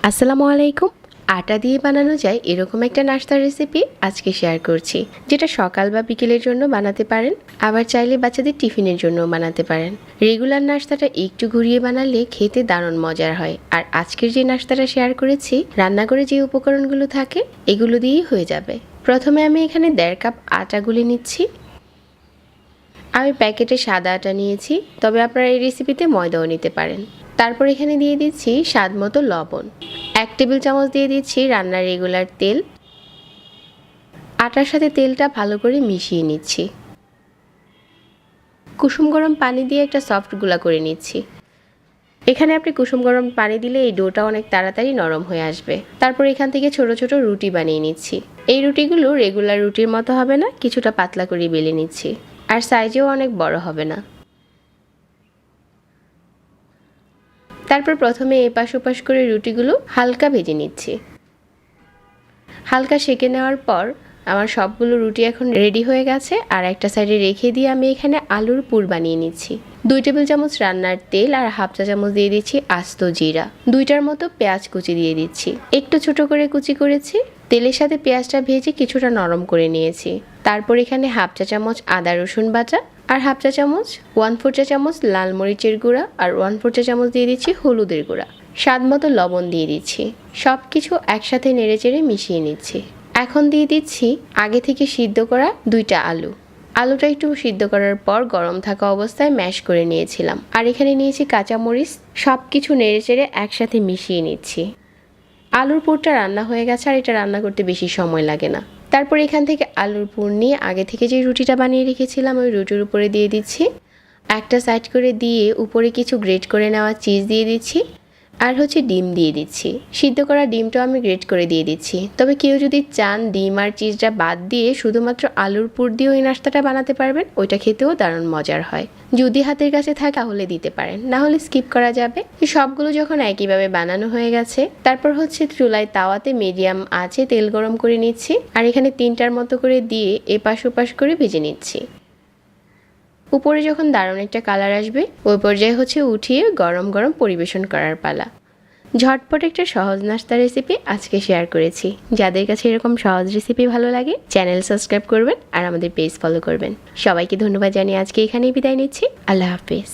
আসসালামু আলাইকুম। আটা দিয়ে বানানো যায় এরকম একটা নাস্তার রেসিপি আজকে শেয়ার করছি, যেটা সকাল বা বিকেলের জন্য বানাতে পারেন, আবার চাইলে বাচ্চাদের টিফিনের জন্য বানাতে পারেন। রেগুলার নাস্তাটা একটু ঘুরিয়ে বানালে খেতে দারুণ মজার হয়। আর আজকের যে নাস্তাটা শেয়ার করেছি, রান্নাঘরে যে উপকরণগুলো থাকে এগুলো দিয়েই হয়ে যাবে। প্রথমে আমি এখানে 1.5 কাপ আটা গুলে নিচ্ছি। আমি প্যাকেটে সাদা আটা নিয়েছি, তবে আপনারা এই রেসিপিতে ময়দাও নিতে পারেন। তারপর এখানে দিয়ে দিচ্ছি স্বাদ মতো লবণ, 1 টেবিল চামচ দিয়ে দিচ্ছি রান্নার রেগুলার তেল। আটার সাথে তেলটা ভালো করে মিশিয়ে নিচ্ছি। কুসুম গরম পানি দিয়ে একটা সফট গুলা করে নিচ্ছি। এখানে আপনি কুসুম গরম পানি দিলে এই ডোটা অনেক তাড়াতাড়ি নরম হয়ে আসবে। তারপর এখান থেকে ছোট ছোট রুটি বানিয়ে নিচ্ছি। এই রুটিগুলো রেগুলার রুটির মতো হবে না, কিছুটা পাতলা করে বেলে নিচ্ছি, আর সাইজেও অনেক বড় হবে না। তারপর প্রথমে এপাশ ওপাশ করে রুটিগুলো হালকা ভেজে নিচ্ছি। হালকা সেঁকে নেওয়ার পর আমার সবগুলো রুটি এখন রেডি হয়ে গেছে। আর একটা সাইডে রেখে দিয়ে আমি এখানে আলুর পুর বানিয়ে নিচ্ছি। 2 টেবিল চামচ রান্নার তেল আর হাফ চা চামচ দিয়ে দিচ্ছি আস্ত জিরা। 2টার মতো পেঁয়াজ কুচি দিয়ে দিচ্ছি, একটু ছোট করে কুচি করেছি। তেলের সাথে পেঁয়াজটা ভেজে কিছুটা নরম করে নিয়েছি। তারপর এখানে হাফ চা চামচ আদা রসুন বাটা আর হাফ চা চামচ 1/4 চা চামচ লাল মরিচের গুঁড়া আর 1/4 চা চামচ দিয়ে দিচ্ছি হলুদের গুঁড়া। স্বাদ মতো লবণ দিয়ে দিচ্ছি। সব কিছু একসাথে নেড়েচেড়ে মিশিয়ে নিচ্ছি। এখন দিয়ে দিচ্ছি আগে থেকে সিদ্ধ করা 2টা আলু। আলুটা একটু সিদ্ধ করার পর গরম থাকা অবস্থায় ম্যাশ করে নিয়েছিলাম। আর এখানে নিয়েছি কাঁচামরিচ। সব কিছু নেড়েচেড়ে একসাথে মিশিয়ে নিচ্ছি। আলুর পুরটা রান্না হয়ে গেছে, আর এটা রান্না করতে বেশি সময় লাগে না। তারপর এখান থেকে আলুর পুর নিয়ে আগে থেকে যে রুটিটা বানিয়ে রেখেছিলাম ওই রুটির উপরে দিয়ে দিচ্ছি। একটা সাইড করে দিয়ে উপরে কিছু গ্রেট করে নেওয়া চিজ দিয়ে দিচ্ছি, আর ডিম দিয়ে দিচ্ছি। সিদ্ধ করা ডিমটাও আমি গ্রেট করে দিয়ে দিচ্ছি। তবে কেউ যদি চান ডিম আর চিজটা বাদ দিয়ে শুধুমাত্র আলুর পুর দিয়েও এই নাস্তাটা বানাতে পারবেন, ওইটা খেতেও দারুণ মজার হয়। যদি হাতের কাছে থাকে তাহলে দিতে পারেন, না হলে স্কিপ করা যাবে। সবগুলো যখন একইভাবে বানানো হয়ে গেছে, তারপর চুলায় তাওয়াতে মিডিয়াম আঁচে তেল গরম করে নিচ্ছি। আর এখানে 3টার মতো করে দিয়ে এপাশ ওপাশ করে ভেজে নিচ্ছি। উপরে যখন দারুণ একটা কালার আসবে ওই পর্যায়ে উঠিয়ে গরম গরম পরিবেশন করার পালা। ঝটপট একটা সহজ নাস্তা রেসিপি আজকে শেয়ার করেছি। যাদের কাছে এরকম সহজ রেসিপি ভালো লাগে চ্যানেল সাবস্ক্রাইব করবেন আর আমাদের পেজ ফলো করবেন। সবাইকে ধন্যবাদ জানিয়ে আজকে এখানেই বিদায় নিচ্ছি। আল্লাহ হাফেজ।